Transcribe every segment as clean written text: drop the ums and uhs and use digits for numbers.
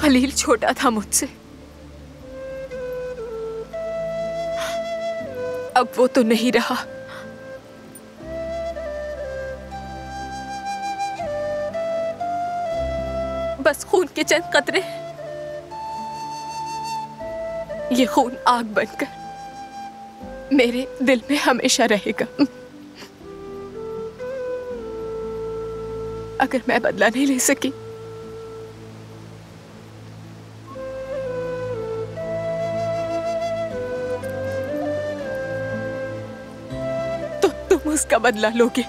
खलील छोटा था मुझसे, अब वो तो नहीं रहा। बस खून के चंद कतरे, ये खून आग बनकर मेरे दिल में हमेशा रहेगा। अगर मैं बदला नहीं ले सकी तो तुम उसका बदला लोगे।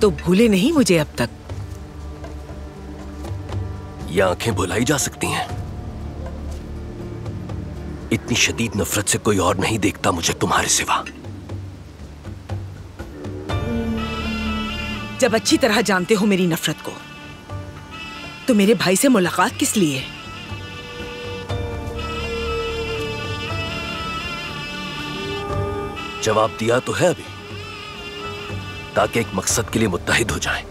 तो भूले नहीं मुझे अब तक? ये आंखें भुलाई जा सकती हैं। इतनी शदीद नफरत से कोई और नहीं देखता मुझे तुम्हारे सिवा। जब अच्छी तरह जानते हो मेरी नफरत को, तो मेरे भाई से मुलाकात किस लिए? जवाब दिया तो है अभी, ताकि एक मकसद के लिए मुत्तहिद हो जाएं।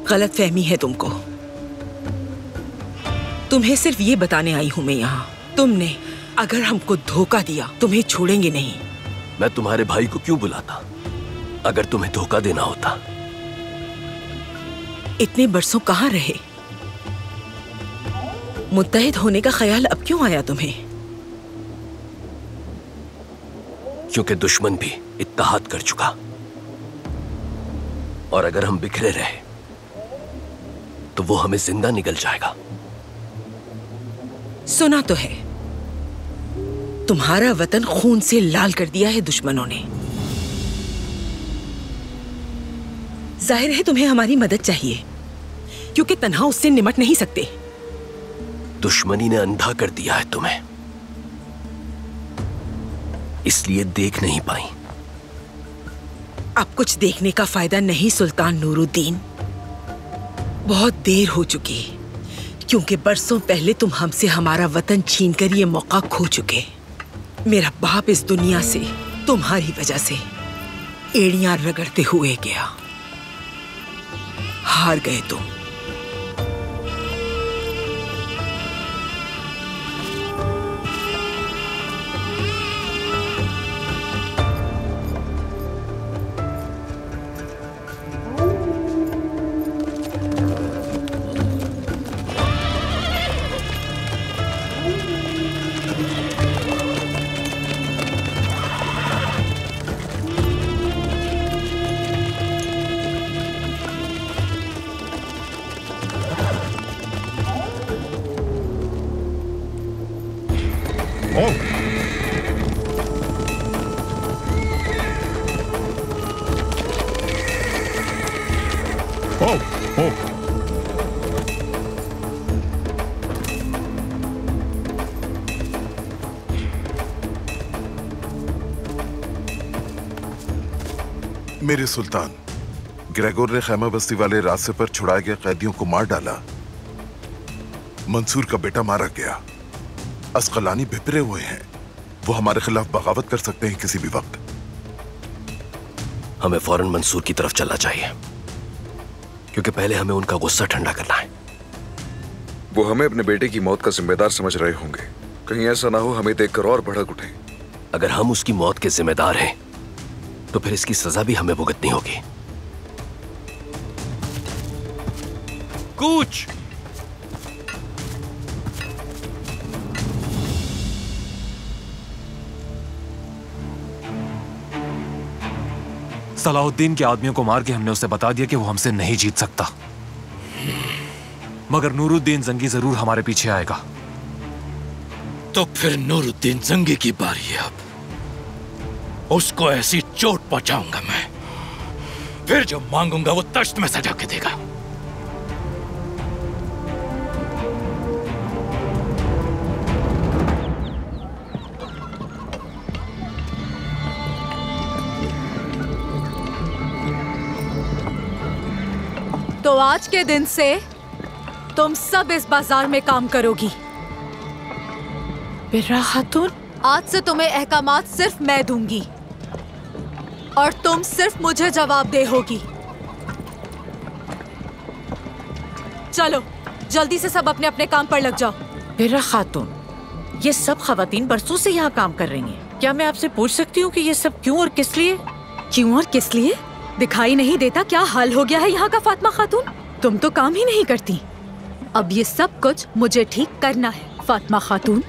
गलत फहमी है तुमको। तुम्हें सिर्फ ये बताने आई हूं मैं यहाँ। तुमने अगर हमको धोखा दिया, तुम्हें छोड़ेंगे नहीं। मैं तुम्हारे भाई को क्यों बुलाता अगर तुम्हें धोखा देना होता? इतने बरसों कहाँ रहे? मुत्तहिद होने का ख्याल अब क्यों आया तुम्हें? क्योंकि दुश्मन भी इत्तेहाद कर चुका, और अगर हम बिखरे रहे तो वो हमें जिंदा निगल जाएगा। सुना तो है, तुम्हारा वतन खून से लाल कर दिया है दुश्मनों ने। जाहिर है तुम्हें हमारी मदद चाहिए, क्योंकि तन्हा उससे निमट नहीं सकते। दुश्मनी ने अंधा कर दिया है तुम्हें, इसलिए देख नहीं पाई। अब कुछ देखने का फायदा नहीं सुल्तान नूरुद्दीन। बहुत देर हो चुकी, क्योंकि बरसों पहले तुम हमसे हमारा वतन छीनकर ये मौका खो चुके। मेरा बाप इस दुनिया से तुम्हारी वजह से एड़ियां रगड़ते हुए गया। हार गए तुम। मेरे सुल्तान, ग्रेगोर ने खैमा बस्ती वाले रास्ते पर छुड़ाए गए कैदियों को मार डाला। मंसूर का बेटा मारा गया। अस्कलानी भिपरे हुए हैं। वो हमारे खिलाफ बगावत कर सकते हैं किसी भी वक्त। हमें फौरन मंसूर की तरफ चलना चाहिए, क्योंकि पहले हमें उनका गुस्सा ठंडा करना है। वो हमें अपने बेटे की मौत का जिम्मेदार समझ रहे होंगे। कहीं ऐसा ना हो हमें देखकर और भड़क उठे। अगर हम उसकी मौत के जिम्मेदार हैं, तो फिर इसकी सजा भी हमें भुगतनी होगी। कूच! सलाहुद्दीन के आदमियों को मार के हमने उसे बता दिया कि वो हमसे नहीं जीत सकता, मगर नूरुद्दीन जंगी जरूर हमारे पीछे आएगा। तो फिर नूरुद्दीन जंगी की बारी है अब। उसको ऐसी चोट पहुंचाऊंगा मैं, फिर जो मांगूंगा वो तश्त में सजा के देगा। तो आज के दिन से तुम सब इस बाजार में काम करोगी। बिर्रा खातून, आज से तुम्हें अहकामात सिर्फ मैं दूंगी और तुम सिर्फ मुझे जवाबदेह होगी। चलो जल्दी से सब अपने अपने काम पर लग जाओ। बिर्रा खातून, ये सब खवातीन बरसों से यहाँ काम कर रही हैं। क्या मैं आपसे पूछ सकती हूँ कि ये सब क्यों और किस लिए? क्यों और किस लिए? दिखाई नहीं देता क्या हाल हो गया है यहाँ का फातिमा खातून? तुम तो काम ही नहीं करती। अब ये सब कुछ मुझे ठीक करना है फातिमा खातून।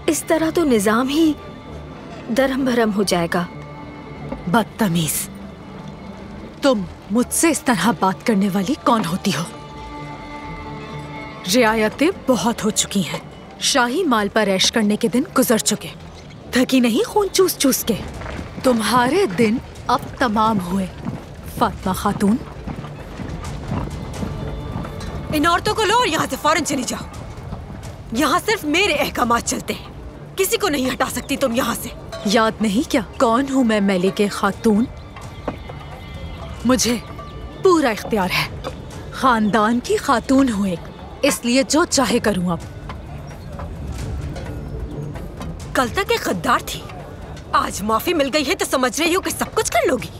इस तरह तो निजाम ही दरहम भरम हो जाएगा। बदतमीज, तुम मुझसे इस तरह बात करने वाली कौन होती हो? रियायतें बहुत हो चुकी हैं। शाही माल पर ऐश करने के दिन गुजर चुके। थकी नहीं खून चूस चूस के। तुम्हारे दिन अब तमाम हुए फातिमा खातून। इन औरतों को लो और यहाँ से फौरन चली जाओ। यहाँ सिर्फ मेरे अहकामात चलते हैं, किसी को नहीं हटा सकती तुम यहाँ से। याद नहीं क्या कौन हूँ मैं? मलिके खातून। मुझे पूरा इख्तियार है। खानदान की खातून हूँ एक, इसलिए जो चाहे करूँ। अब कल तक एक गद्दार थी, आज माफी मिल गई है तो समझ रही हो कि सब कुछ कर लोगी।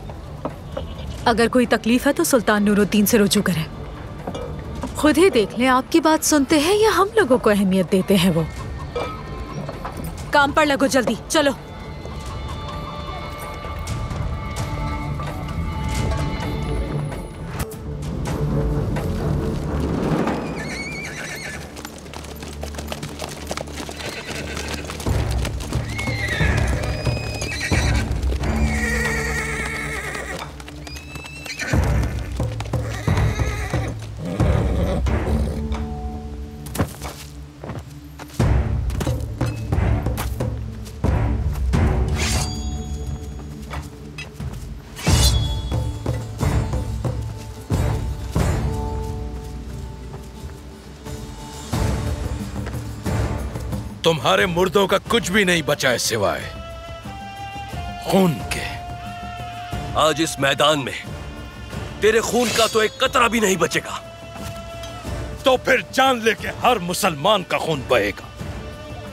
अगर कोई तकलीफ है तो सुल्तान नूरुद्दीन से रुजू करें। खुद ही देख लें, आपकी बात सुनते हैं या हम लोगों को अहमियत देते हैं। वो काम पर लगो, जल्दी चलो। तुम्हारे मुर्दों का कुछ भी नहीं बचा है सिवाय खून के। आज इस मैदान में तेरे खून का तो एक कतरा भी नहीं बचेगा। तो फिर जान लेके हर मुसलमान का खून बहेगा।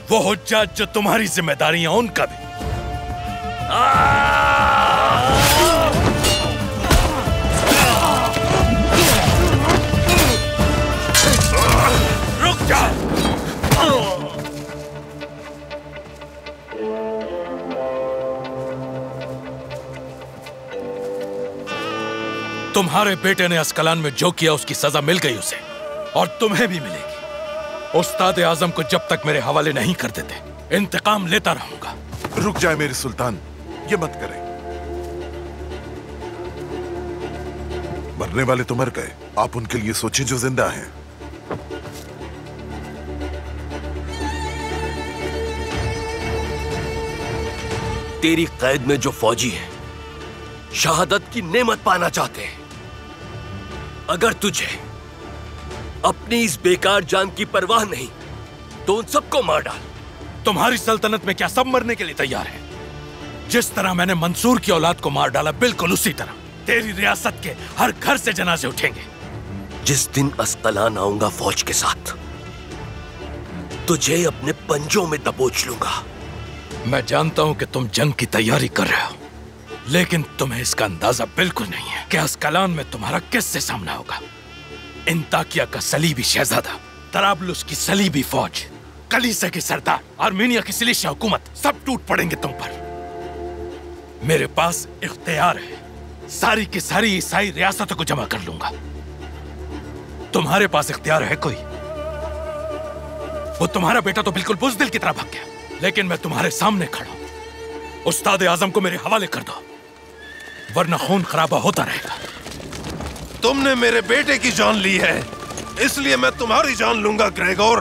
वो हुज्जाज जो तुम्हारी जिम्मेदारियां, उनका भी। रुक जा। तुम्हारे बेटे ने अस्कलान में जो किया उसकी सजा मिल गई उसे, और तुम्हें भी मिलेगी। उस्ताद आजम को जब तक मेरे हवाले नहीं कर देते इंतकाम लेता रहूंगा। रुक जाए मेरे सुल्तान, ये मत करें। मरने वाले तो मर गए, आप उनके लिए सोचें जो जिंदा हैं। तेरी कैद में जो फौजी हैं शहादत की नेमत पाना चाहते हैं। अगर तुझे अपनी इस बेकार जान की परवाह नहीं तो उन सबको मार डाल। तुम्हारी सल्तनत में क्या सब मरने के लिए तैयार है? जिस तरह मैंने मंसूर की औलाद को मार डाला, बिल्कुल उसी तरह तेरी रियासत के हर घर से जनाजे उठेंगे। जिस दिन अस्कलान आऊंगा फौज के साथ, तुझे अपने पंजों में दबोच लूंगा। मैं जानता हूं कि तुम जंग की तैयारी कर रहे हो, लेकिन तुम्हें इसका अंदाजा बिल्कुल नहीं है कि अस्कलान में तुम्हारा किससे सामना होगा। इंताकिया का सलीबी शहजादा, तराबलुस की सलीबी फौज, कलीसा के सरदार, आर्मेनिया की सिलिशिया हुकूमत, सब टूट पड़ेंगे तुम पर। मेरे पास इख्तियार है, सारी की सारी ईसाई रियासतों को जमा कर लूंगा। तुम्हारे पास इख्तियार है कोई? वो तुम्हारा बेटा तो बिल्कुल बुज़दिल की तरह भाग गया, लेकिन मैं तुम्हारे सामने खड़ा हूं। उस्ताद आजम को मेरे हवाले कर दो, वरना खून खराबा होता रहेगा। तुमने मेरे बेटे की जान ली है, इसलिए मैं तुम्हारी जान लूंगा ग्रेगोर।